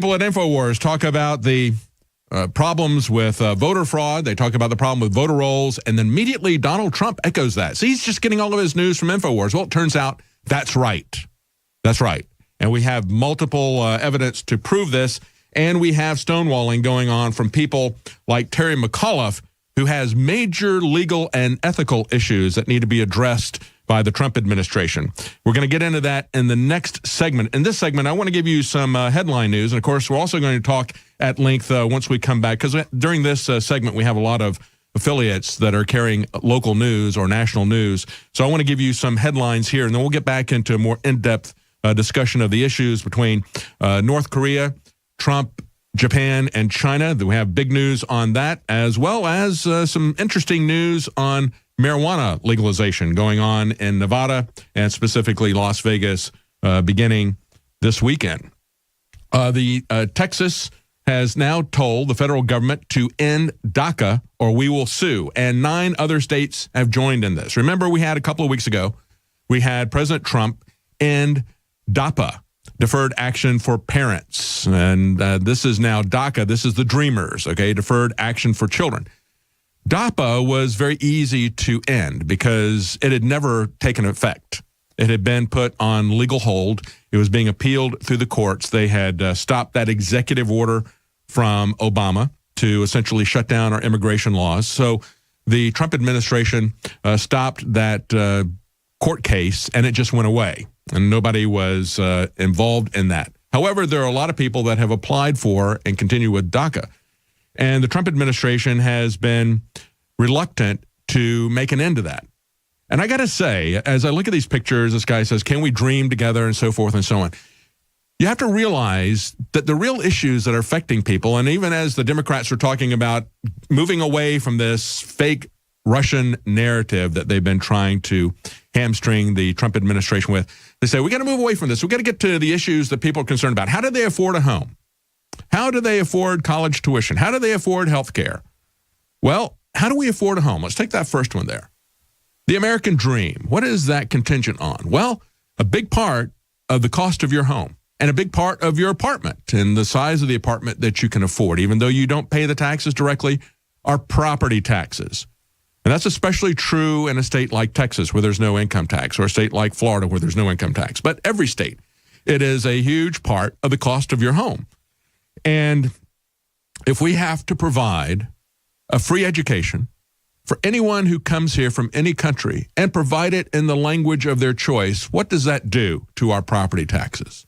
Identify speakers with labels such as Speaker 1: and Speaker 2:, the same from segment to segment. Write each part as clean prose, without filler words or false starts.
Speaker 1: People at InfoWars talk about the problems with voter fraud. They talk about the problem with voter rolls, and then immediately Donald Trump echoes that. So he's just getting all of his news from InfoWars. Well, it turns out that's right. That's right. And we have multiple evidence to prove this, and we have stonewalling going on from people like Terry McAuliffe, who has major legal and ethical issues that need to be addressed by the Trump administration. We're going to get into that in the next segment. In this segment, I want to give you some headline news. And, of course, we're also going to talk at length once we come back, because during this segment, we have a lot of affiliates that are carrying local news or national news. So I want to give you some headlines here, and then we'll get back into a more in-depth discussion of the issues between North Korea, Trump, Japan, and China. We have big news on that, as well as some interesting news on marijuana legalization going on in Nevada and specifically Las Vegas beginning this weekend. Texas has now told the federal government to end DACA or we will sue, and 9 other states have joined in this. Remember, we had a couple of weeks ago, we had President Trump end DAPA, Deferred Action for Parents, and this is now DACA. This is the Dreamers, okay, Deferred Action for Children. DAPA was very easy to end because it had never taken effect. It had been put on legal hold. It was being appealed through the courts. They had stopped that executive order from Obama to essentially shut down our immigration laws. So the Trump administration stopped that court case, and it just went away, and nobody was involved in that. However, there are a lot of people that have applied for and continue with DACA. And the Trump administration has been reluctant to make an end to that. And I got to say, as I look at these pictures, this guy says, can we dream together and so forth and so on. You have to realize that the real issues that are affecting people, and even as the Democrats are talking about moving away from this fake Russian narrative that they've been trying to hamstring the Trump administration with, they say, we got to move away from this. We got to get to the issues that people are concerned about. How do they afford a home? How do they afford college tuition? How do they afford health care? Well, how do we afford a home? Let's take that first one there. The American dream. What is that contingent on? Well, a big part of the cost of your home and a big part of your apartment and the size of the apartment that you can afford, even though you don't pay the taxes directly, are property taxes. And that's especially true in a state like Texas where there's no income tax, or a state like Florida where there's no income tax. But every state, it is a huge part of the cost of your home. And if we have to provide a free education for anyone who comes here from any country and provide it in the language of their choice, what does that do to our property taxes?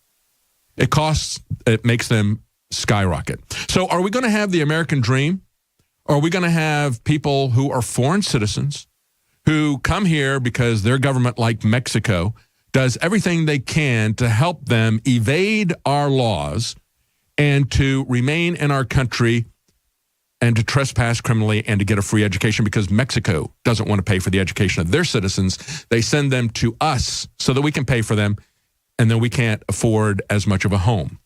Speaker 1: It makes them skyrocket. So are we going to have the American dream? Or are we going to have people who are foreign citizens who come here because their government, like Mexico, does everything they can to help them evade our laws and to remain in our country and to trespass criminally and to get a free education because Mexico doesn't want to pay for the education of their citizens? They send them to us so that we can pay for them, and then we can't afford as much of a home.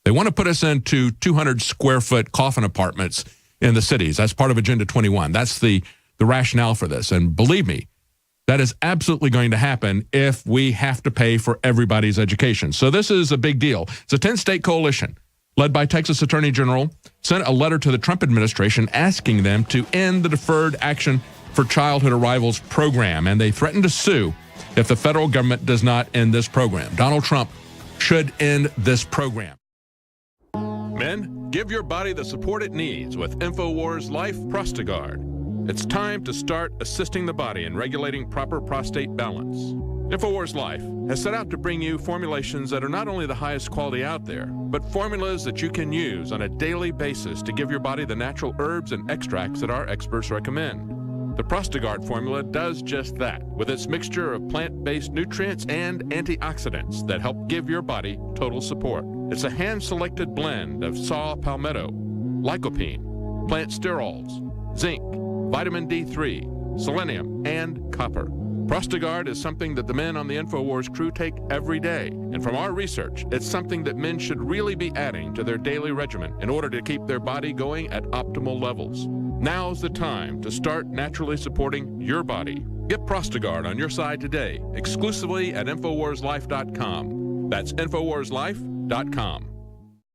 Speaker 1: They want to put us into 200-square-foot coffin apartments in the cities. That's part of Agenda 21. That's the rationale for this. And believe me, that is absolutely going to happen if we have to pay for everybody's education. So this is a big deal. It's a 10-state coalition led by Texas Attorney General, sent a letter to the Trump administration asking them to end the Deferred Action for Childhood Arrivals program, and they threatened to sue if the federal government does not end this program. Donald Trump should end this program. Men, give your body the support it needs with InfoWars Life Prostagard. It's time to start assisting the body in regulating proper prostate balance. InfoWars Life has set out to bring you formulations that are not only the highest quality out there, but formulas that you can use on a daily basis to give your body the natural herbs and extracts that our experts recommend. The Prostagard formula does just that, with its mixture of plant-based nutrients and antioxidants that help give your body total support. It's a hand-selected blend of saw palmetto, lycopene, plant sterols, zinc, vitamin D3, selenium, and copper. Prostagard is something that the men on the InfoWars crew take every day. And from our research, it's something that men should really be adding to their daily regimen in order to keep their body going at optimal levels. Now's the time to start naturally supporting your body. Get Prostagard on your side today, exclusively at InfoWarsLife.com. That's InfoWarsLife.com.